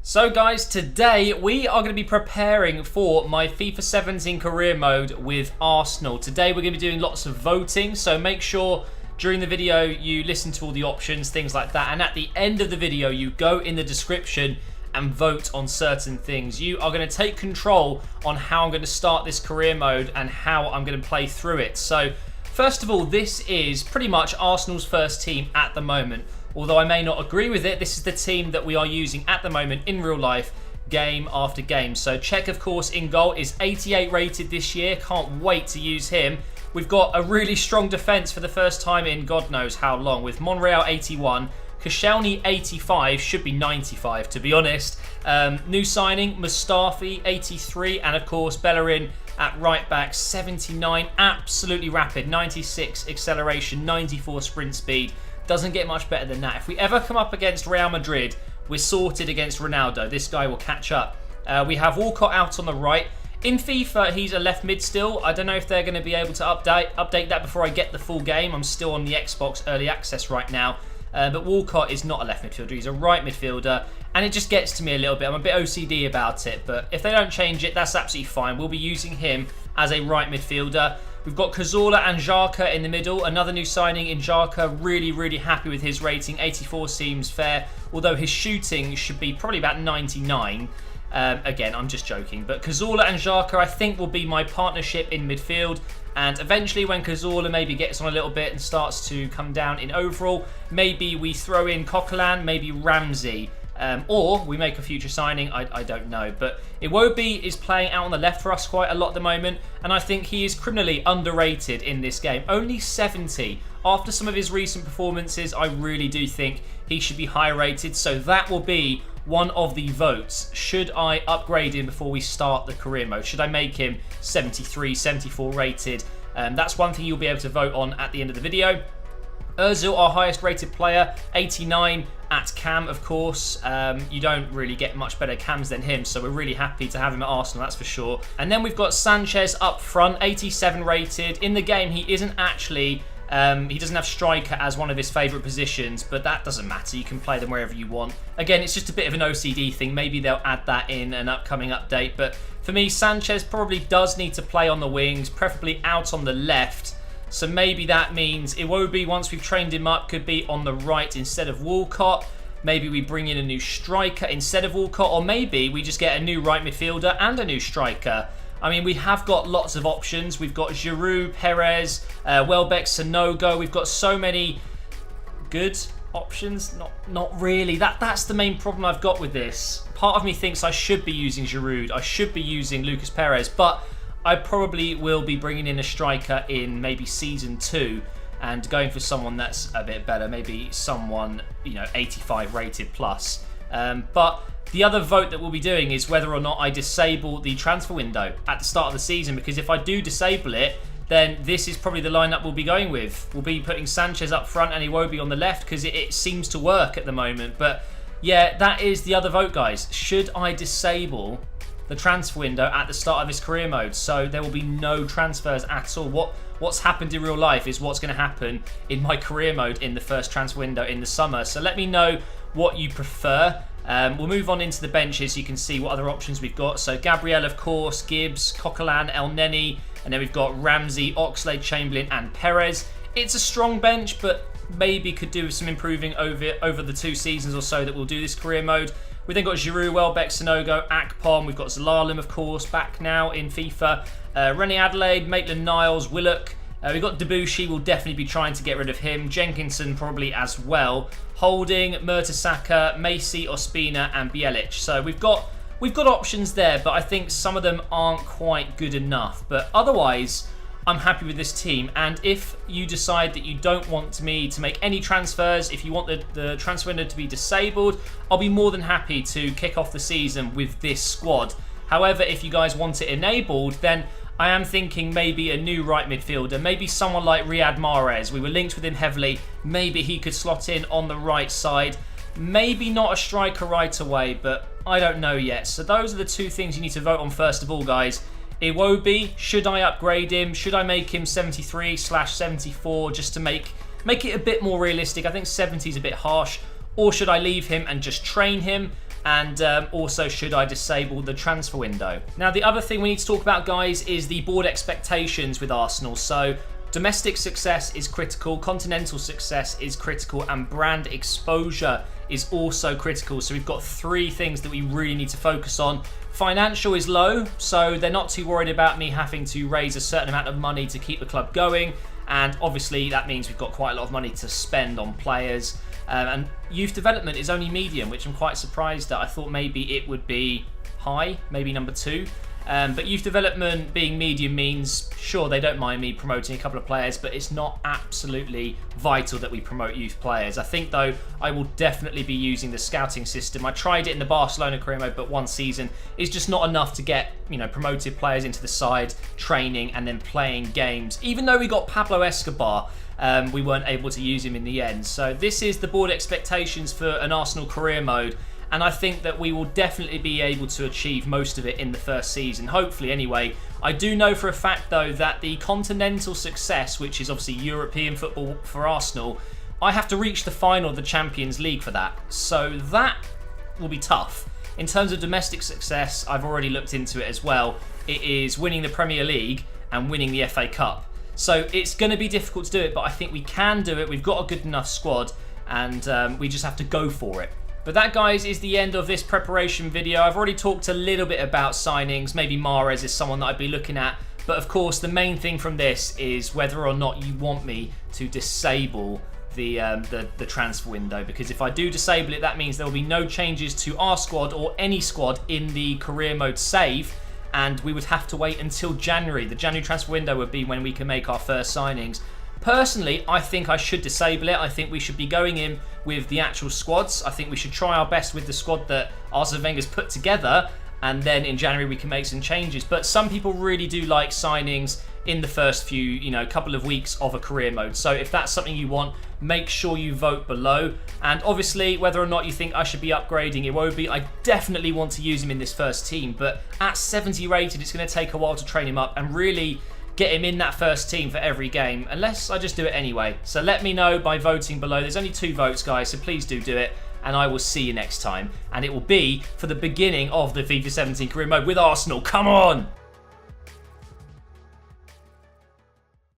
So guys, today we are going to be preparing for my FIFA 17 career mode with Arsenal. Today we're going to be doing lots of voting, so make sure during the video you listen to all the options, things like that, and at the end of the video you go in the description and vote on certain things. You are going to take control on how I'm going to start this career mode and how I'm going to play through it. So first of all, this is pretty much Arsenal's first team at the moment. Although I may not agree with it, this is the team that we are using at the moment in real life, game after game. So Cech, of course, in goal is 88 rated this year. Can't wait to use him. We've got a really strong defence for the first time in God knows how long, with Monreal 81, Koscielny 85, should be 95 to be honest. New signing, Mustafi 83, and of course Bellerin at right back 79. Absolutely rapid, 96 acceleration, 94 sprint speed. Doesn't get much better than that. If we ever come up against Real Madrid, we're sorted against Ronaldo. This guy will catch up. We have Walcott out on the right. In FIFA, he's a left mid still. I don't know if they're going to be able to update that before I get the full game. I'm still on the Xbox Early Access right now. But Walcott is not a left midfielder. He's a right midfielder. And it just gets to me a little bit. I'm a bit OCD about it. But if they don't change it, that's absolutely fine. We'll be using him as a right midfielder. We've got Cazorla and Xhaka in the middle. Another new signing in Xhaka. Really happy with his rating. 84 seems fair. Although his shooting should be probably about 99. Again, I'm just joking. But Cazorla and Xhaka, I think, will be my partnership in midfield. And eventually, when Cazorla maybe gets on a little bit and starts to come down in overall, maybe we throw in Coquelin, maybe Ramsey. Or we make a future signing, I don't know. But Iwobi is playing out on the left for us quite a lot at the moment, and I think he is criminally underrated in this game. Only 70. After some of his recent performances, I really do think he should be higher rated, so that will be one of the votes. Should I upgrade him before we start the career mode? Should I make him 73, 74 rated? That's one thing you'll be able to vote on at the end of the video. Ozil, our highest rated player, 89 at cam, of course. You don't really get much better cams than him, so we're really happy to have him at Arsenal, that's for sure. And then we've got Sanchez up front, 87 rated. In the game, he isn't actually... he doesn't have striker as one of his favourite positions, but that doesn't matter. You can play them wherever you want. Again, it's just a bit of an OCD thing. Maybe they'll add that in an upcoming update. But for me, Sanchez probably does need to play on the wings, preferably out on the left. So maybe that means Iwobi, once we've trained him up, could be on the right instead of Walcott. Maybe we bring in a new striker instead of Walcott. Or maybe we just get a new right midfielder and a new striker. I mean, we have got lots of options. We've got Giroud, Perez, Welbeck, Sanogo. We've got so many good options. Not really. That's the main problem I've got with this. Part of me thinks I should be using Giroud. I should be using Lucas Perez. But I probably will be bringing in a striker in maybe Season 2 and going for someone that's a bit better. Maybe someone, 85 rated plus. But the other vote that we'll be doing is whether or not I disable the transfer window at the start of the season, because if I do disable it, then this is probably the lineup we'll be going with. We'll be putting Sanchez up front and Iwobi on the left because it seems to work at the moment. But yeah, that is the other vote, guys. Should I disable the transfer window at the start of this career mode, so there will be no transfers at all? What's happened in real life is what's going to happen in my career mode in the first transfer window in the summer. So let me know what you prefer. We'll move on into the benches so you can see what other options we've got. So Gabriel, of course, Gibbs, Coquelin, El Neni, and then we've got Ramsey, Oxlade-Chamberlain and Perez. It's a strong bench, but maybe could do with some improving over the 2 seasons or so that we'll do this career mode. We've then got Giroud, Welbeck, Sanogo, Akpom. We've got Zalalim, of course, back now in FIFA. Rennie Adelaide, Maitland-Niles, Willock. We've got Debussy. We'll definitely be trying to get rid of him. Jenkinson probably as well. Holding, Mertesacker, Macy, Ospina and Bjelic. So we've got options there, but I think some of them aren't quite good enough. But otherwise, I'm happy with this team. And if you decide that you don't want me to make any transfers, if you want the transfer window to be disabled, I'll be more than happy to kick off the season with this squad. However, if you guys want it enabled, then I am thinking maybe a new right midfielder, maybe someone like Riyad Mahrez. We were linked with him heavily. Maybe he could slot in on the right side. Maybe not a striker right away, but I don't know yet. So those are the 2 things you need to vote on first of all, guys. Iwobi, should I upgrade him? Should I make him 73/74 just to make it a bit more realistic? I think 70 is a bit harsh. Or should I leave him and just train him? And also, should I disable the transfer window? Now, the other thing we need to talk about, guys, is the board expectations with Arsenal. So domestic success is critical, continental success is critical, and brand exposure is also critical. So we've got 3 things that we really need to focus on. Financial is low, so they're not too worried about me having to raise a certain amount of money to keep the club going. And obviously that means we've got quite a lot of money to spend on players. And youth development is only medium, which I'm quite surprised at. I thought maybe it would be high, maybe number 2. But youth development being medium means, sure, they don't mind me promoting a couple of players, but it's not absolutely vital that we promote youth players. I think, though, I will definitely be using the scouting system. I tried it in the Barcelona career mode, but 1 season is just not enough to get, promoted players into the side, training, and then playing games. Even though we got Pablo Escobar, we weren't able to use him in the end. So this is the board expectations for an Arsenal career mode. And I think that we will definitely be able to achieve most of it in the first season, hopefully anyway. I do know for a fact, though, that the continental success, which is obviously European football for Arsenal, I have to reach the final of the Champions League for that. So that will be tough. In terms of domestic success, I've already looked into it as well. It is winning the Premier League and winning the FA Cup. So it's going to be difficult to do it, but I think we can do it. We've got a good enough squad, and we just have to go for it. But that, guys, is the end of this preparation video. I've already talked a little bit about signings. Maybe Mahrez is someone that I'd be looking at. But of course, the main thing from this is whether or not you want me to disable the transfer window. Because if I do disable it, that means there will be no changes to our squad or any squad in the career mode save. And we would have to wait until January. The January transfer window would be when we can make our first signings. Personally, I think I should disable it. I think we should be going in with the actual squads. I think we should try our best with the squad that Arsene Wenger's put together, and then in January we can make some changes. But some people really do like signings in the first few, couple of weeks of a career mode. So if that's something you want, make sure you vote below. And obviously, whether or not you think I should be upgrading Iwobi, I definitely want to use him in this first team. But at 70 rated, it's going to take a while to train him up and really get him in that first team for every game, unless I just do it anyway. So let me know by voting below. There's only 2 votes, guys, so please do it. And I will see you next time. And it will be for the beginning of the FIFA 17 career mode with Arsenal. Come on!